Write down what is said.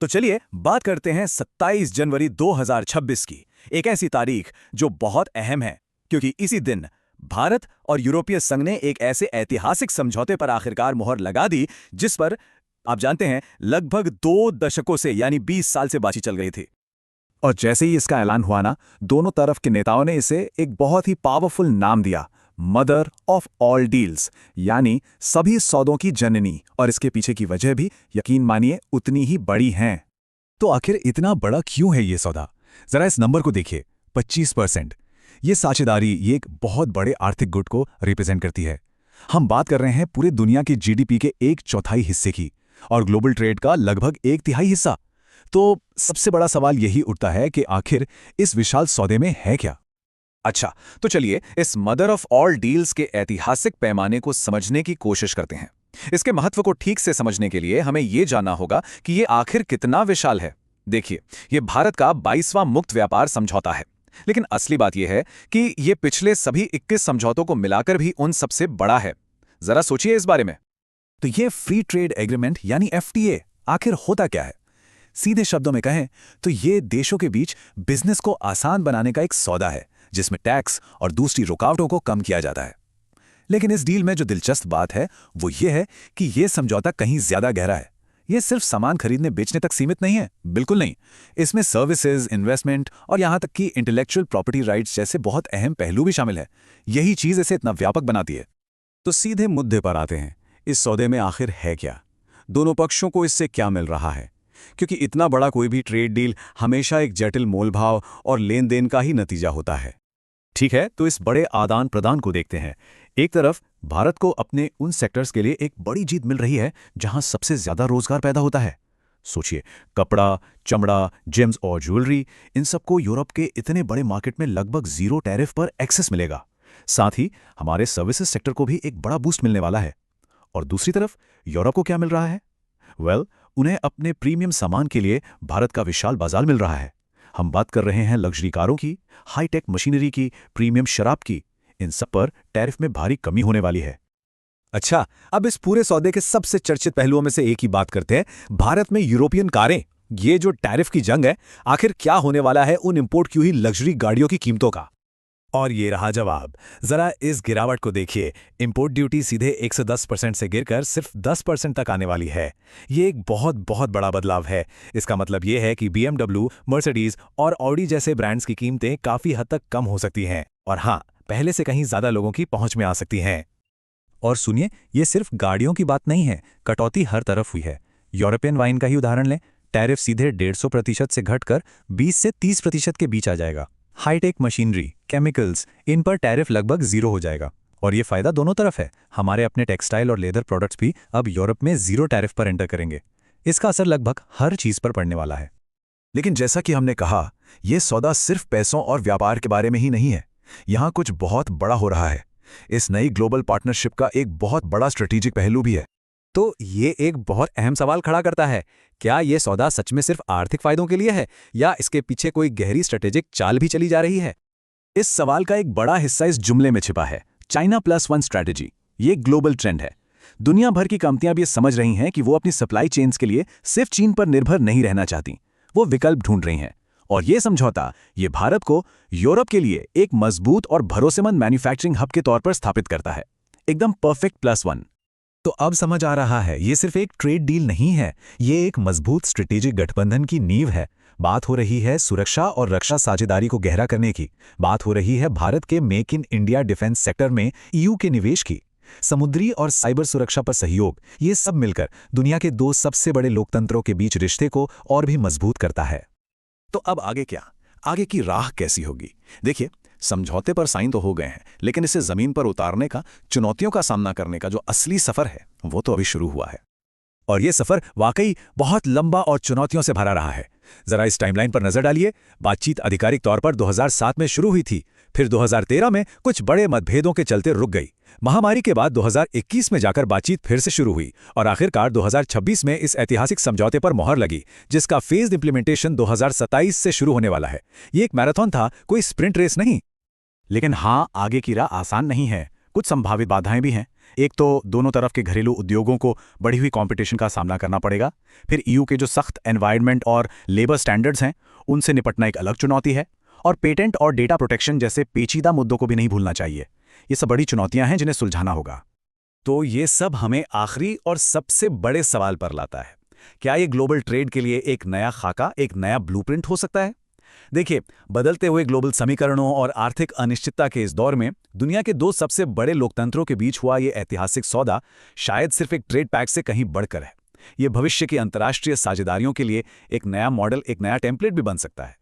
तो चलिए बात करते हैं 27 जनवरी 2026 की। एक ऐसी तारीख जो बहुत अहम है, क्योंकि इसी दिन भारत और यूरोपीय संघ ने एक ऐसे ऐतिहासिक समझौते पर आखिरकार मुहर लगा दी जिस पर आप जानते हैं लगभग 2 दशकों से यानी 20 साल से बातचीत चल रही थी। और जैसे ही इसका ऐलान हुआ ना, दोनों तरफ के नेताओं ने इसे एक बहुत ही पावरफुल नाम दिया, मदर ऑफ ऑल डील्स, यानी सभी सौदों की जननी। और इसके पीछे की वजह भी यकीन मानिए उतनी ही बड़ी हैं। तो आखिर इतना बड़ा क्यों है ये सौदा? जरा इस नंबर को देखिए, 25%। ये साझेदारी ये एक बहुत बड़े आर्थिक गुट को रिप्रेजेंट करती है। हम बात कर रहे हैं पूरे दुनिया की जीडीपी के 1/4 हिस्से की और ग्लोबल ट्रेड का लगभग 1/3 हिस्सा। तो सबसे बड़ा सवाल यही उठता है कि आखिर इस विशाल सौदे में है क्या? अच्छा, तो चलिए इस मदर ऑफ ऑल डील्स के ऐतिहासिक पैमाने को समझने की कोशिश करते हैं। इसके महत्व को ठीक से समझने के लिए हमें यह जानना होगा कि ये आखिर कितना विशाल है। देखिए, ये भारत का 22वां मुक्त व्यापार समझौता है, लेकिन असली बात यह है कि ये पिछले सभी 21 समझौतों को मिलाकर भी उन सबसे बड़ा है। जरा सोचिए इस बारे में। तो ये फ्री ट्रेड एग्रीमेंट यानी एफटीए आखिर होता क्या है? सीधे शब्दों में कहें तो ये देशों के बीच बिजनेस को आसान बनाने का एक सौदा है, जिसमें टैक्स और दूसरी रुकावटों को कम किया जाता है। लेकिन इस डील में जो दिलचस्प बात है वो ये है कि ये समझौता कहीं ज्यादा गहरा है। ये सिर्फ सामान खरीदने बेचने तक सीमित नहीं है, बिल्कुल नहीं। इसमें सर्विसेज, इन्वेस्टमेंट और यहां तक कि इंटेलेक्चुअल प्रॉपर्टी राइट्स जैसे बहुत अहम पहलू भी शामिल है। यही चीज इसे इतना व्यापक बनाती है। तो सीधे मुद्दे पर आते हैं, इस सौदे में आखिर है क्या? दोनों पक्षों को इससे क्या मिल रहा है? क्योंकि इतना बड़ा कोई भी ट्रेड डील हमेशा एक जटिल मोलभाव और लेन देन का ही नतीजा होता है। ठीक है, तो इस बड़े आदान प्रदान को देखते हैं। एक तरफ भारत को अपने उन सेक्टर्स के लिए एक बड़ी जीत मिल रही है जहां सबसे ज्यादा रोजगार पैदा होता है। सोचिए, कपड़ा, चमड़ा, जेम्स और ज्वेलरी, इन सबको यूरोप के इतने बड़े मार्केट में लगभग 0 टैरिफ पर एक्सेस मिलेगा। साथ ही हमारे सर्विसेज सेक्टर को भी एक बड़ा बूस्ट मिलने वाला है। और दूसरी तरफ यूरोप को क्या मिल रहा है? उन्हें अपने प्रीमियम सामान के लिए भारत का विशाल बाजार मिल रहा है। हम बात कर रहे हैं लग्जरी कारों की, हाईटेक मशीनरी की, प्रीमियम शराब की। इन सब पर टैरिफ में भारी कमी होने वाली है। अच्छा, अब इस पूरे सौदे के सबसे चर्चित पहलुओं में से एक ही बात करते हैं, भारत में यूरोपियन कारें। ये जो टैरिफ की जंग है, आखिर क्या होने वाला है उन इंपोर्ट की हुई लग्जरी गाड़ियों की कीमतों का? और ये रहा जवाब। जरा इस गिरावट को देखिए। इंपोर्ट ड्यूटी सीधे 110% से गिरकर सिर्फ 10% तक आने वाली है। ये एक बहुत बहुत बड़ा बदलाव है। इसका मतलब ये है कि BMW, मर्सिडीज और ऑडी जैसे ब्रांड्स की कीमतें काफी हद तक कम हो सकती हैं। और हाँ, पहले से कहीं ज्यादा लोगों की पहुंच में आ सकती हैं। और सुनिए, ये सिर्फ गाड़ियों की बात नहीं है, कटौती हर तरफ हुई है। यूरोपियन वाइन का ही उदाहरण लें, टैरिफ सीधे 150% से घटकर 20 से 30% के बीच आ जाएगा। हाईटेक मशीनरी, केमिकल्स, इन पर टैरिफ लगभग 0 हो जाएगा। और ये फायदा दोनों तरफ है। हमारे अपने टेक्सटाइल और लेदर प्रोडक्ट्स भी अब यूरोप में 0 टैरिफ पर एंटर करेंगे। इसका असर लगभग हर चीज पर पड़ने वाला है। लेकिन जैसा कि हमने कहा, यह सौदा सिर्फ पैसों और व्यापार के बारे में ही नहीं है। यहाँ कुछ बहुत बड़ा हो रहा है। इस नई ग्लोबल पार्टनरशिप का एक बहुत बड़ा स्ट्रेटेजिक पहलू भी है। तो ये एक बहुत अहम सवाल खड़ा करता है, क्या ये सौदा सच में सिर्फ आर्थिक फायदों के लिए है या इसके पीछे कोई गहरी स्ट्रेटेजिक चाल भी चली जा रही है? इस सवाल का एक बड़ा हिस्सा इस जुमले में छिपा है, चाइना +1 स्ट्रैटेजी। ये ग्लोबल ट्रेंड है। दुनिया भर की कंपनियां भी ये समझ रही हैं कि वो अपनी सप्लाई चेन्स के लिए सिर्फ चीन पर निर्भर नहीं रहना चाहती। वो विकल्प ढूंढ रही हैं। और ये समझौता ये भारत को यूरोप के लिए एक मजबूत और भरोसेमंद मैन्युफैक्चरिंग हब के तौर पर स्थापित करता है। एकदम परफेक्ट +1। तो अब समझ आ रहा है, ये सिर्फ एक ट्रेड डील नहीं है, ये एक मजबूत स्ट्रेटेजिक गठबंधन की नींव है। बात हो रही है सुरक्षा और रक्षा साझेदारी को गहरा करने की। बात हो रही है भारत के make in India defence sector में ईयू के निवेश की, समुद्री और साइबर सुरक्षा पर सहयोग। ये सब मिलकर दुनिया के 2 सबसे बड़े लोकतंत्रों के बीच रिश्ते को और भी मजबूत करता है। तो अब आगे क्या? आगे की राह कैसी होगी? देखिए, समझौते पर साइन तो हो गए हैं, लेकिन इसे जमीन पर उतारने का, चुनौतियों का सामना करने का जो असली सफर है वो तो अभी शुरू हुआ है। और ये सफर वाकई बहुत लंबा और चुनौतियों से भरा रहा है। जरा इस टाइमलाइन पर नजर डालिए। बातचीत आधिकारिक तौर पर 2007 में शुरू हुई थी, फिर 2013 में कुछ बड़े मतभेदों के चलते रुक गई। महामारी के बाद 2021 में जाकर बातचीत फिर से शुरू हुई और आखिरकार 2026 में इस ऐतिहासिक समझौते पर मोहर लगी, जिसका फेज्ड इंप्लीमेंटेशन 2027 से शुरू होने वाला है। ये एक मैराथन था, कोई स्प्रिंट रेस नहीं। लेकिन हाँ, आगे की राह आसान नहीं है। कुछ संभावित बाधाएं भी हैं। एक तो दोनों तरफ के घरेलू उद्योगों को बढ़ी हुई कंपटीशन का सामना करना पड़ेगा। फिर ईयू के जो सख्त एनवायरनमेंट और लेबर स्टैंडर्ड्स हैं, उनसे निपटना एक अलग चुनौती है। और पेटेंट और डेटा प्रोटेक्शन जैसे पेचीदा मुद्दों को भी नहीं भूलना चाहिए। ये सब बड़ी चुनौतियां हैं जिन्हें सुलझाना होगा। तो ये सब हमें आखिरी और सबसे बड़े सवाल पर लाता है, क्या ये ग्लोबल ट्रेड के लिए एक नया खाका, एक नया ब्लूप्रिंट हो सकता है? देखिए, बदलते हुए ग्लोबल समीकरणों और आर्थिक अनिश्चितता के इस दौर में दुनिया के दो सबसे बड़े लोकतंत्रों के बीच हुआ ये ऐतिहासिक सौदा शायद सिर्फ एक ट्रेड पैक्ट से कहीं बढ़कर है। ये भविष्य की अंतर्राष्ट्रीय साझेदारियों के लिए एक नया मॉडल, एक नया टेम्पलेट भी बन सकता है।